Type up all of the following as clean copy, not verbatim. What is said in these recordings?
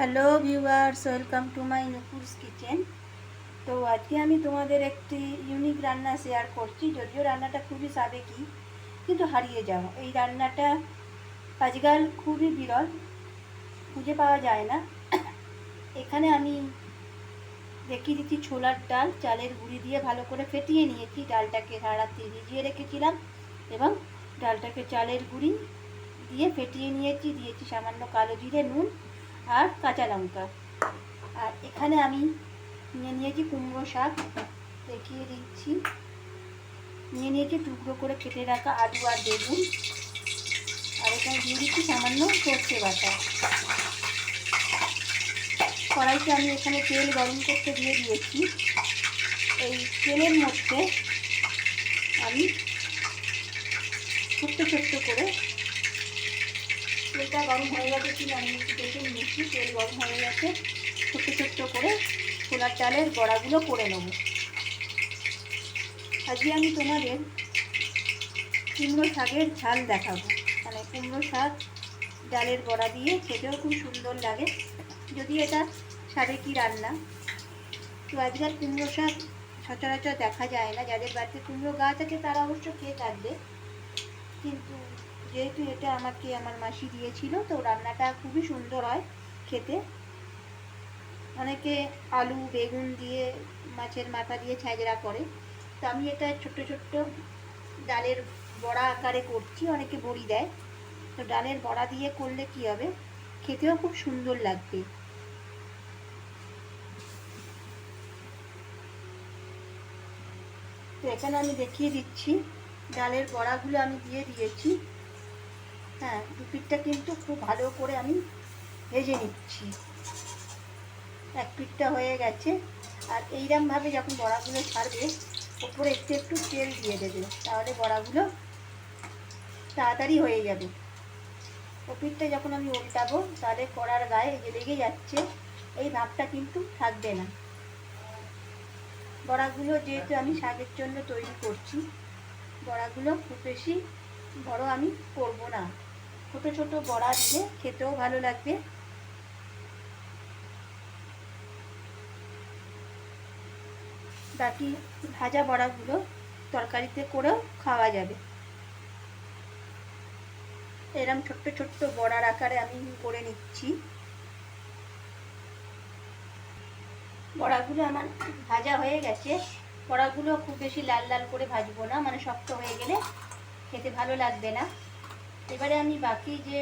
Hello viewers, welcome to my Nupur's kitchen. তো আজকে আমি তোমাদের একটি ইউনিক রান্না শেয়ার করছি। যদিও রান্নাটা খুবই সাবেকি, কিন্তু হারিয়ে যাওয়া এই রান্নাটা আজকাল খুবই বিরল, খুঁজে পাওয়া যায় না। এখানে আমি দেখিয়ে দিচ্ছি ছোলার ডাল। চালের গুঁড়ি দিয়ে ভালো করে ফেটিয়ে নিয়েছি। ডালটাকে সারা রাত্রি ভিজিয়ে রেখেছিলাম এবং ডালটাকে চালের গুঁড়ি দিয়ে ফেটিয়ে নিয়েছি। দিয়েছি সামান্য কালো জিরে, নুন আর কাঁচা লঙ্কা। আর এখানে আমি নিয়েছি কুমড়ো শাক, দেখিয়ে দিচ্ছি। নিয়েছি টুকরো করে কেটে রাখা আলু আর বেগুন। আর এখানে দিয়ে দিচ্ছি সামান্য সর্ষে বাটা। কড়াইতে আমি এখানে তেল গরম করতে দিয়ে দিয়েছি। এই তেলের মধ্যে আমি ছোট্ট ছোট্ট করে, তেলটা গরম হয়ে গেছে কিনা আমি একটু দেখে নিয়েছি। তেল গরম হয়ে গেছে। ছোট্ট ছোট্ট করে ছোলার ডালের বড়াগুলো করে নেব। আজকে আমি তোমাদের কুমড়ো শাকের ঝাল দেখাবো। মানে কুমড়ো শাক ডালের বড়া দিয়ে খেতেও খুব সুন্দর লাগে, যদি এটা সাবেকি রান্না। তো আজকাল কুমড়ো শাক সচরাচর দেখা যায় না। যাদের বাড়িতে কুমড়ো গাছ আছে তারা অবশ্য খেয়ে থাকবে, কিন্তু যেহেতু এটা আমাকে আমার মাসি দিয়েছিল, তো রান্নাটা খুবই সুন্দর হয় খেতে। অনেকে আলু বেগুন দিয়ে, মাছের মাথা দিয়ে ছ্যাঁচড়া করে, তো আমি এটা ছোট্ট ছোট্ট ডালের বড়া আকারে করছি। অনেকে বড়ি দেয়, তো ডালের বড়া দিয়ে করলে কি হবে, খেতেও খুব সুন্দর লাগবে। তো এখানে আমি দেখিয়ে দিচ্ছি ডালের বড়াগুলো আমি দিয়ে দিয়েছি। হ্যাঁ, দুপিঠটা কিন্তু খুব ভালো করে আমি ভেজে নিচ্ছি। এক পিঠটা হয়ে গেছে। আর এইরকমভাবে যখন বড়াগুলো ছাড়বে, ওপরে একটু একটু তেল দিয়ে দেবে, তাহলে বড়াগুলো তাড়াতাড়ি হয়ে যাবে। ও পিঠটা যখন আমি উল্টাবো, তাহলে কড়ার গায়ে যে লেগে যাচ্ছে এই ভাবটা কিন্তু থাকবে না। বড়াগুলো যেহেতু আমি শাকের জন্য তৈরি করছি, বড়াগুলো খুব বেশি বড় আমি করব না। ছোট ছোট বড়া দিলে খেতেও ভালো লাগবে। বাকি ভাজা বড়াগুলো তরকারিতে করেও খাওয়া যাবে। এরকম ছোট্ট ছোট্ট বড়ার আকারে আমি করে নিচ্ছি। বড়াগুলো আমার ভাজা হয়ে গেছে। বড়াগুলো খুব বেশি লাল লাল করে ভাজবো না, মানে শক্ত হয়ে গেলে খেতে ভালো লাগবে না। এবারে আমি বাকি যে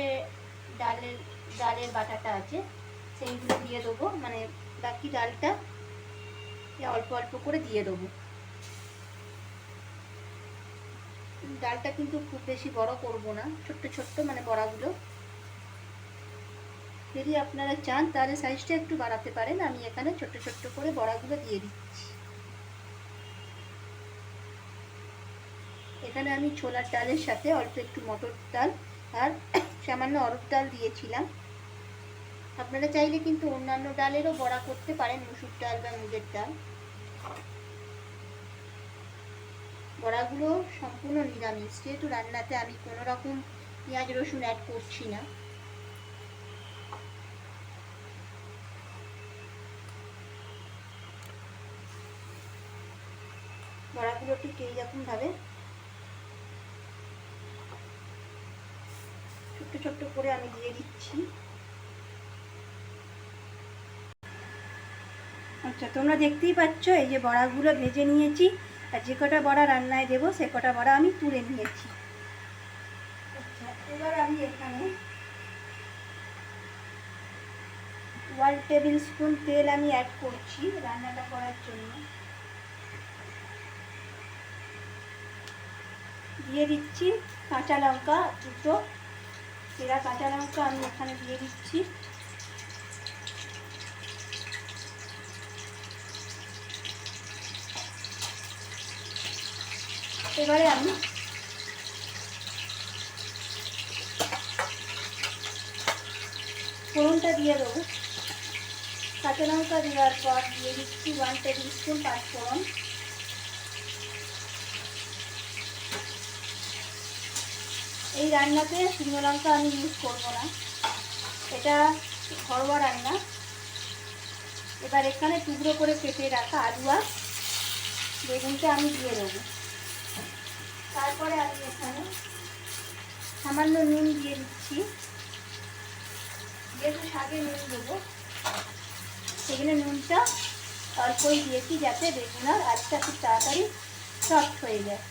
ডালের বাটাটা আছে সেইগুলো দিয়ে দেবো। মানে বাকি ডালটা অল্প অল্প করে দিয়ে দেবো। ডালটা কিন্তু খুব বেশি বড় করব না, ছোট্ট ছোট্ট মানে বড়াগুলো। যদি আপনারা চান তাহলে সাইজটা একটু বাড়াতে পারেন। আমি এখানে ছোট্ট ছোট্ট করে বড়াগুলো দিয়ে দিচ্ছি। এখানে আমি ছোলার ডালের সাথে অল্প একটু মটর ডাল আর সামান্য অরহর ডাল দিয়েছিলাম। আপনারা চাইলে কিন্তু অন্যান্য ডালেরও বড়া করতে পারেন, মুসুর ডাল বা মুগের ডাল। বড়াগুলো সম্পূর্ণ নিরামিষ, যেহেতু রান্নাতে আমি কোনো রকম পেঁয়াজ রসুন অ্যাড করছি না। বড়াগুলো ঠিক এইরকমভাবে ছোট্ট ছোট্ট করে আমি দিয়ে দিচ্ছি। আচ্ছা, তোমরা দেখতেই পাচ্ছ এই যে বড়াগুলো ভেজে নিয়েছি, আর যে কটা বড়া রান্নায় দেবো সে কটা বড়া আমি তুলে নিয়েছি। আচ্ছা, এবার আমি এখানে 1 টেবিল স্পুন তেল আমি অ্যাড করছি রান্নাটা করার জন্য। দিয়ে দিচ্ছি কাঁচা লঙ্কা দুটো, চেরা কাঁচা লঙ্কা আমি এখানে দিয়ে দিচ্ছি। এবারে আমি ফোড়নটা দিয়ে দেবো। কাঁচা লঙ্কা দেওয়ার পর দিয়ে দিচ্ছি 1 টেবিল স্পুন পাঁচফোড়ন। এই রান্নাতে শুকনো লঙ্কা আমি ইউজ করবো না, এটা ঘরোয়া রান্না। এবার এখানে টুকরো করে কেটে রাখা আলু আর বেগুনটা আমি দিয়ে দেবো। তারপরে আমি এখানে সামান্য নুন দিয়ে দিচ্ছি, যেহেতু শাকে নুন দেবো সেখানে নুনটা অল্পই দিয়েছি, যাতে বেগুন আর আলুটা খুব তাড়াতাড়ি সফট হয়ে যায়।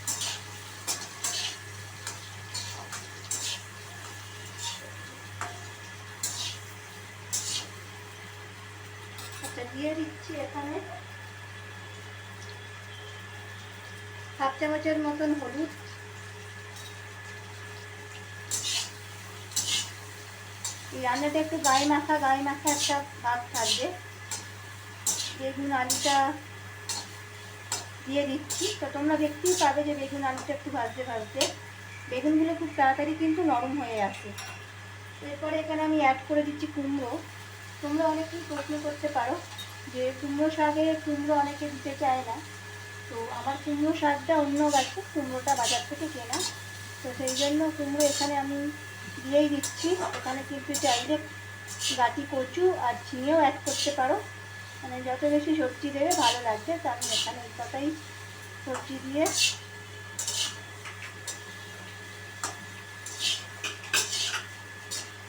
আচ্ছা, দিয়ে দিচ্ছি এখানে হাফ চামচের মতন হলুদ, এই রান্নাটা একটু গায়ে মাখা একটা ভাব থাকবে। বেগুন আলুটা দিয়ে দিচ্ছি, তো তোমরা দেখতেই পাবে যে বেগুন আলুটা একটু ভাজতে ভাজতে বেগুনগুলো খুব তাড়াতাড়ি কিন্তু নরম হয়ে আসে। এরপরে এখানে আমি অ্যাড করে দিচ্ছি কুমড়ো। তোমরা অনেকেই প্রশ্ন করতে পারো যে কুমড়ো শাকে কুমড়ো অনেকে দিতে চায় না, তো আমার কুমড়ো শাকটা অন্য গাছে, কুমড়োটা বাজার থেকে কেনা, তো সেই জন্য কুমড়ো এখানে আমি দিয়েই দিচ্ছি। এখানে কিন্তু চাইলে গাঁটি কচু আর ঝিঙেও অ্যাড করতে পারো, মানে যত বেশি সবজি দেবে ভালো লাগবে। তো আমি এখানে এই কথাই সবজি দিয়ে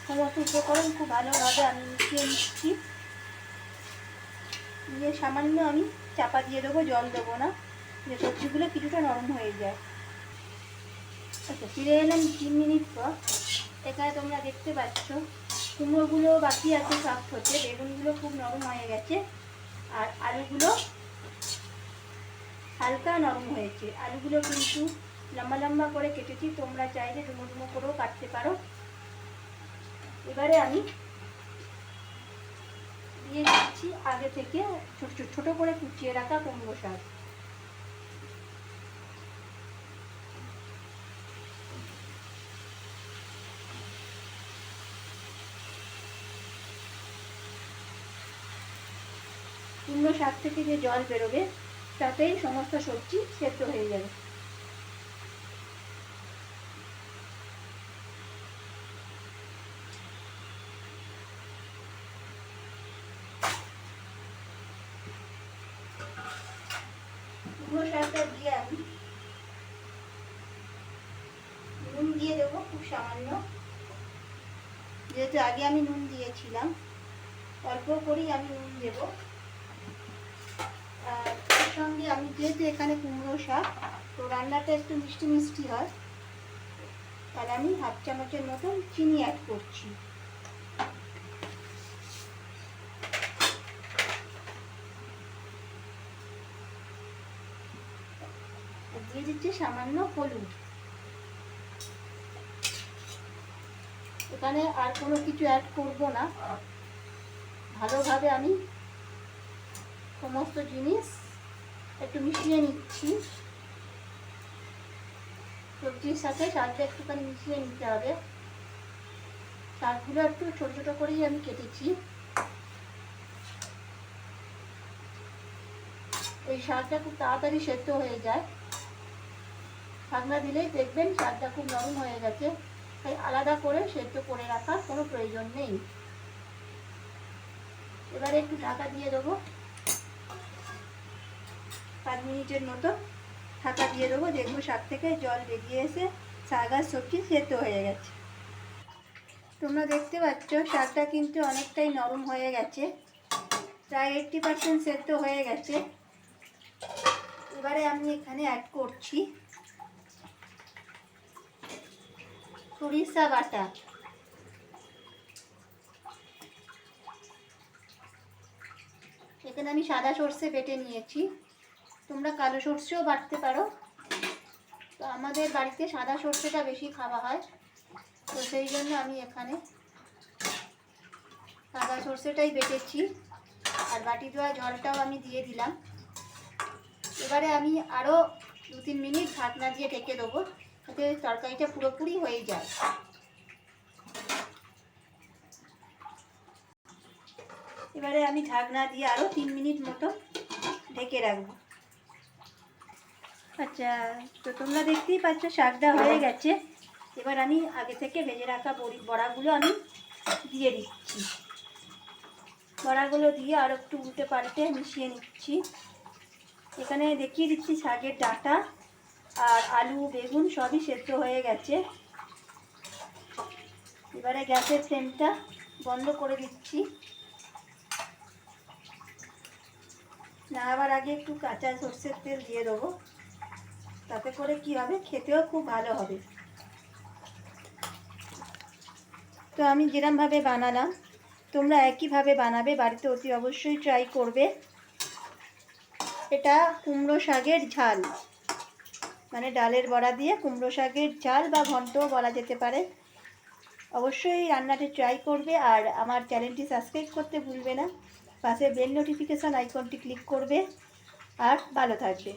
সমস্ত উপকরণ খুব ভালোভাবে আমি মিশিয়ে নিচ্ছি। দিয়ে সামান্য আমি চাপা দিয়ে দেবো, জল দেবো না, যে সবজিগুলো কিছুটা নরম হয়ে যায়। আচ্ছা, ফিরে এলাম 3 মিনিট পর। এখানে তোমরা দেখতে পাচ্ছ কুমড়োগুলো বাকি আছে সফট হতে, বেগুনগুলো খুব নরম হয়ে গেছে, আর আলুগুলো হালকা নরম হয়েছে। আলুগুলো কিন্তু লম্বা লম্বা করে কেটেছি, তোমরা চাইলে ডুমো ডুমো করেও কাটতে পারো। এবারে আমি দিয়ে দিচ্ছি আগে থেকে ছোট করে কুচিয়ে রাখা কুমড়ো শাক। কুমড়ো শাক থেকে যে জল বেরোবে তাতেই সমস্ত সবজি সেদ্ধ হয়ে যাবে। কুমড়ো শাকটা দিয়ে আমি নুন দিয়ে দেবো খুব সামান্য, যেহেতু আগে আমি নুন দিয়েছিলাম, অল্প করেই আমি নুন দেবো। আর এর সঙ্গে আমি যেহেতু এখানে কুমড়ো শাক, তো রান্নাটা একটু মিষ্টি মিষ্টি হয়, তাহলে আমি হাফ চামচের মতন চিনি অ্যাড করছি। দিয়ে দিচ্ছি সামান্য হলুদ। এখানে আর কোনো কিছু অ্যাড করব না, ভালোভাবে আমি সমস্ত জিনিস একটু মিশিয়ে নিচ্ছি। সবজির সাথে শাকটা একটুখানি মিশিয়ে নিতে হবে। শাকগুলো একটু ছোটো ছোটো করেই আমি কেটেছি। এই শাকটা খুব তাড়াতাড়ি সেদ্ধ হয়ে যায়, ঢাকনা দিলেই দেখবেন শাকটা খুব নরম হয়ে গেছে, তাই আলাদা করে সেদ্ধ করে রাখার কোনো প্রয়োজন নেই। এবারে একটু ঢাকা দিয়ে দেবো, 5 মিনিটের মতো ঢাকা দিয়ে দেবো। দেখবো শাক থেকে জল বেরিয়ে এসে শাক আর সবজি সেদ্ধ হয়ে গেছে। তোমরা দেখতে পাচ্ছ শাকটা কিন্তু অনেকটাই নরম হয়ে গেছে, প্রায় 80% সেদ্ধ হয়ে গেছে। এবারে আমি এখানে অ্যাড করছি সরিষা বাটা। এখানে আমি সাদা সর্ষে বেটে নিয়েছি, তোমরা কালো সর্ষেও বাটতে পারো, তো আমাদের বাড়িতে সাদা সর্ষেটা বেশি খাওয়া হয়, তো সেই জন্য আমি এখানে সাদা সর্ষেটাই বেটেছি। আর বাটি ধোয়া জলটাও আমি দিয়ে দিলাম। এবারে আমি আরও 2-3 মিনিট ঢাকনা দিয়ে ঢেকে দেবো, যাতে তরকারিটা পুরোপুরি হয়ে যায়। এবারে আমি ঢাকনা দিয়ে আরও 3 মিনিট মতো ঢেকে রাখবো। আচ্ছা, তো তোমরা দেখতেই পাচ্ছ শাকটা হয়ে গেছে। এবার আমি আগে থেকে ভেজে রাখা বড়াগুলো আমি দিয়ে দিচ্ছি। বড়াগুলো দিয়ে আর একটু উল্টে পাল্টে মিশিয়ে নিচ্ছি। এখানে দেখিয়ে দিচ্ছি শাকের ডাঁটা আর আলু বেগুন সবই সেদ্ধ হয়ে গেছে। এবারে গ্যাসের ফ্লেমটা বন্ধ করে দিচ্ছি। নামাবার আগে একটু কাঁচা সর্ষের তেল দিয়ে দেবো, তাতে করে কি হবে, খেতেও খুব ভালো হবে। তো আমি যেরমভাবে বানালাম তোমরা একইভাবে বানাবে, বাড়িতে অতি অবশ্যই ট্রাই করবে। এটা কুমড়ো শাকের ঝাল, মানে ডালের বড়া দিয়ে কুমড়ো শাকের ঝাল বা ঘন্টও বলা যেতে পারে। অবশ্যই রান্নাটি ট্রাই করবে আর আমার চ্যানেলটি সাবস্ক্রাইব করতে ভুলবে না। পাশে বেল নোটিফিকেশান আইকনটি ক্লিক করবে আর ভালো থাকবে।